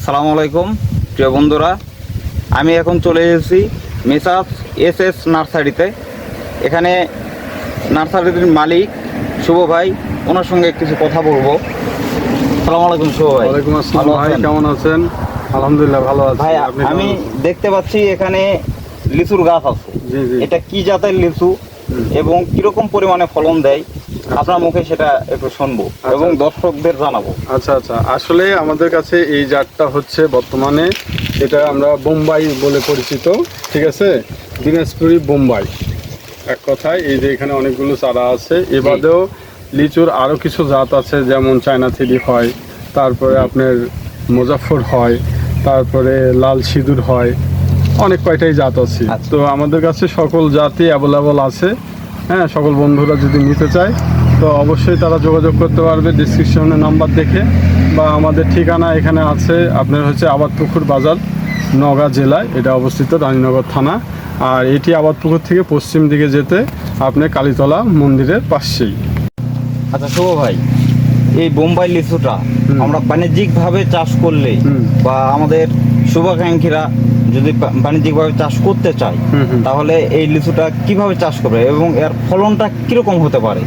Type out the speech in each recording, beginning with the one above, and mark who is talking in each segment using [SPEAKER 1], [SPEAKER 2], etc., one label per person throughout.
[SPEAKER 1] সালামু আলাইকুম প্রিয় বন্ধুরা, আমি এখন চলে এসেছি মেসার্স এস নার্সারিতে। এখানে নার্সারির মালিক শুভ ভাই, ওনার সঙ্গে কিছু কথা বলবো। সালামু আলাইকুম শুভ ভাই।
[SPEAKER 2] ওয়ালাইকুম আসসালাম ভাই, কেমন আছেন? আলহামদুলিল্লাহ ভালো আছি
[SPEAKER 1] ভাই,
[SPEAKER 2] আপনি কেমন
[SPEAKER 1] আমি
[SPEAKER 2] আছেন?
[SPEAKER 1] দেখতে পাচ্ছি এখানে লিচুর গাছ আছে।
[SPEAKER 2] জি জি।
[SPEAKER 1] এটা কি জাতের লিচু এবং কিরকম পরিমাণে ফলন দেয় আপনার মুখে সেটা একটু শুনবো এবং দর্শকদের জানাবো।
[SPEAKER 2] আচ্ছা আচ্ছা, আসলে আমাদের কাছে এই জাতটা হচ্ছে বর্তমানে এটা আমরা বোম্বাই বলে পরিচিত, ঠিক আছে? দিনাজপুরি বোম্বাই এক কথায়। এই যে এখানে অনেকগুলো চারা আছে, এবাদেও লিচুর আরও কিছু জাত আছে, যেমন চায়না থ্রি হয়, তারপরে আপনার মুজাফফর হয়, তারপরে লাল সিঁদুর হয়, অনেক কয়টাই জাত আছে।
[SPEAKER 1] আচ্ছা।
[SPEAKER 2] তো আমাদের কাছে সকল জাতই অ্যাভেলেবল আছে। হ্যাঁ, সকল বন্ধুরা যদি নিতে চায় তো অবশ্যই তারা যোগাযোগ করতে পারবে ডিসক্রিপশনে নাম্বার দেখে, বা আমাদের ঠিকানা এখানে আছে আপনার হচ্ছে আবাদপুকুর বাজার, নওগাঁ জেলায় এটা অবস্থিত, রানীনগর থানা। আর এটি আবাদপুকুর থেকে পশ্চিম দিকে যেতে আপনি কালীতলা মন্দিরের পাশেই।
[SPEAKER 1] আচ্ছা শুভ ভাই, এই বোম্বাই লিচুটা আমরা বাণিজ্যিকভাবে চাষ করলে বা আমাদের শুভাকাঙ্ক্ষীরা যদি বাণিজ্যিকভাবে চাষ করতে চায় তাহলে এই লিচুটা কিভাবে চাষ করবে এবং এর ফলনটা কিরকম হতে পারে?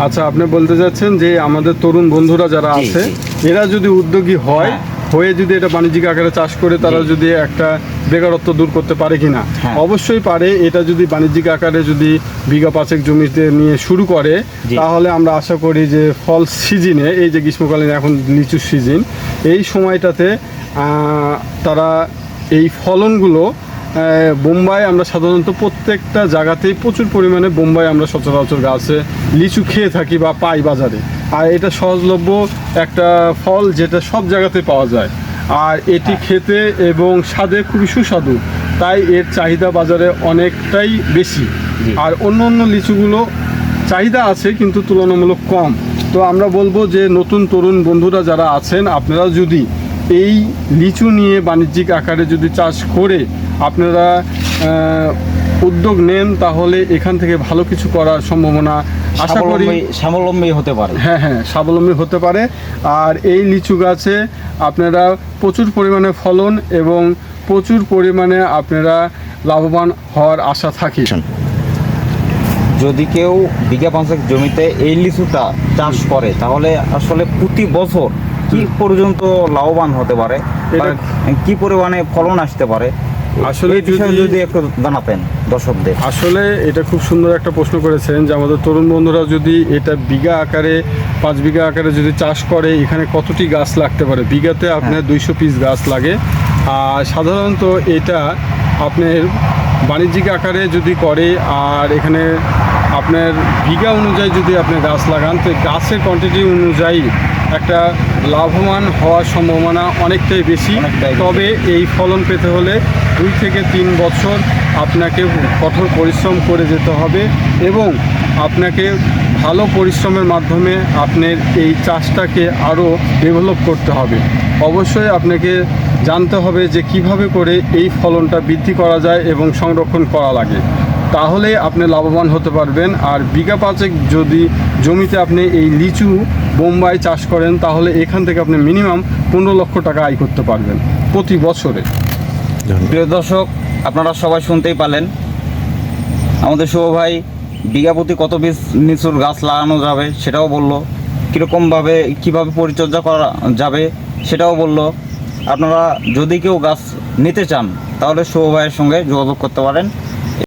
[SPEAKER 2] আচ্ছা, আপনি বলতে যাচ্ছেন যে আমাদের তরুণ বন্ধুরা যারা
[SPEAKER 1] জি,
[SPEAKER 2] আছে
[SPEAKER 1] জি।
[SPEAKER 2] এরা যদি উদ্যোগী হয়, হয়ে যদি এটা বাণিজ্যিক আকারে চাষ করে তারা
[SPEAKER 1] জি।
[SPEAKER 2] যদি একটা বেকারত্ব দূর করতে পারে কিনা,
[SPEAKER 1] হ্যাঁ।
[SPEAKER 2] অবশ্যই পারে। এটা যদি বাণিজ্যিক আকারে যদি বিঘা পাঁচেক জমিতে নিয়ে শুরু করে,
[SPEAKER 1] জি।
[SPEAKER 2] তাহলে আমরা আশা করি যে ফল সিজনে, এই যে গ্রীষ্মকালীন এখন লিচুর সিজন, এই সময়টাতে তারা এই ফলনগুলো বোম্বাই আমরা সাধারণত প্রত্যেকটা জায়গাতেই প্রচুর পরিমাণে বোম্বাই আমরা সচরাচর গাছে লিচু খেয়ে থাকি বা পাই বাজারে। আর এটা সহজলভ্য একটা ফল, যেটা সব জায়গাতে পাওয়া যায়। আর এটি খেতে এবং স্বাদে খুবই সুস্বাদু, তাই এর চাহিদা বাজারে অনেকটাই বেশি। আর অন্য অন্য লিচুগুলো চাহিদা আছে কিন্তু তুলনামূলক কম। তো আমরা বলবো যে নতুন তরুণ বন্ধুরা যারা আছেন, আপনারা যদি এই লিচু নিয়ে বাণিজ্যিক আকারে যদি চাষ করে আপনারা উদ্যোগ নেন, তাহলে এখান থেকে ভালো কিছু করার সম্ভাবনা আশা করি
[SPEAKER 1] স্বাবলম্বী হতে পারে।
[SPEAKER 2] হ্যাঁ হ্যাঁ, স্বাবলম্বী হতে পারে। আর এই লিচু গাছে আপনারা প্রচুর পরিমাণে ফলন এবং প্রচুর পরিমাণে আপনারা লাভবান হওয়ার আশা থাকে।
[SPEAKER 1] যদি কেউ বিঘা পাঁচেক জমিতে এই লিচুটা চাষ করে তাহলে আসলে প্রতি বছর কি পর্যন্ত লাভবান হতে পারে, কি পরিমাণে ফলন আসতে পারে,
[SPEAKER 2] আসলে
[SPEAKER 1] এই বিষয়ে যদি একটু জানাতেন দর্শকদের।
[SPEAKER 2] আসলে এটা খুব সুন্দর একটা প্রশ্ন করেছেন যে আমাদের তরুণ বন্ধুরা যদি এটা বিঘা আকারে 5 বিঘা আকারে যদি চাষ করে, এখানে কতটি গাছ লাগতে পারে? বিঘাতে আপনার 200 পিস গাছ লাগে। আর সাধারণত এটা আপনার বাণিজ্যিক আকারে যদি করে, আর এখানে আপনার বিঘা অনুযায়ী যদি আপনি গাছ লাগান, তো গাছের কোয়ান্টিটি অনুযায়ী একটা লাভবান হওয়ার সম্ভাবনা অনেকটাই বেশি। তবে এই ফলন পেতে হলে 2 থেকে 3 বছর আপনাকে কঠোর পরিশ্রম করে যেতে হবে এবং আপনাকে ভালো পরিশ্রমের মাধ্যমে আপনার এই চাষটাকে আরও ডেভেলপ করতে হবে। অবশ্যই আপনাকে জানতে হবে যে কিভাবে করে এই ফলনটা বৃদ্ধি করা যায় এবং সংরক্ষণ করা লাগে, তাহলে আপনি লাভবান হতে পারবেন। আর বিঘা পাঁচেক যদি জমিতে আপনি এই লিচু বোম্বাই চাষ করেন, তাহলে এখান থেকে আপনি মিনিমাম 15 লক্ষ টাকা আয় করতে পারবেন প্রতি বছরে।
[SPEAKER 1] প্রিয় দর্শক, আপনারা সবাই শুনতেই পারলেন আমাদের শুভ ভাই বিঘা প্রতি কত পিস লিচুর গাছ লাগানো যাবে সেটাও বললো, কীরকমভাবে কীভাবে পরিচর্যা করা যাবে সেটাও বললো। আপনারা যদি কেউ গাছ নিতে চান তাহলে শুভ ভাইয়ের সঙ্গে যোগাযোগ করতে পারেন।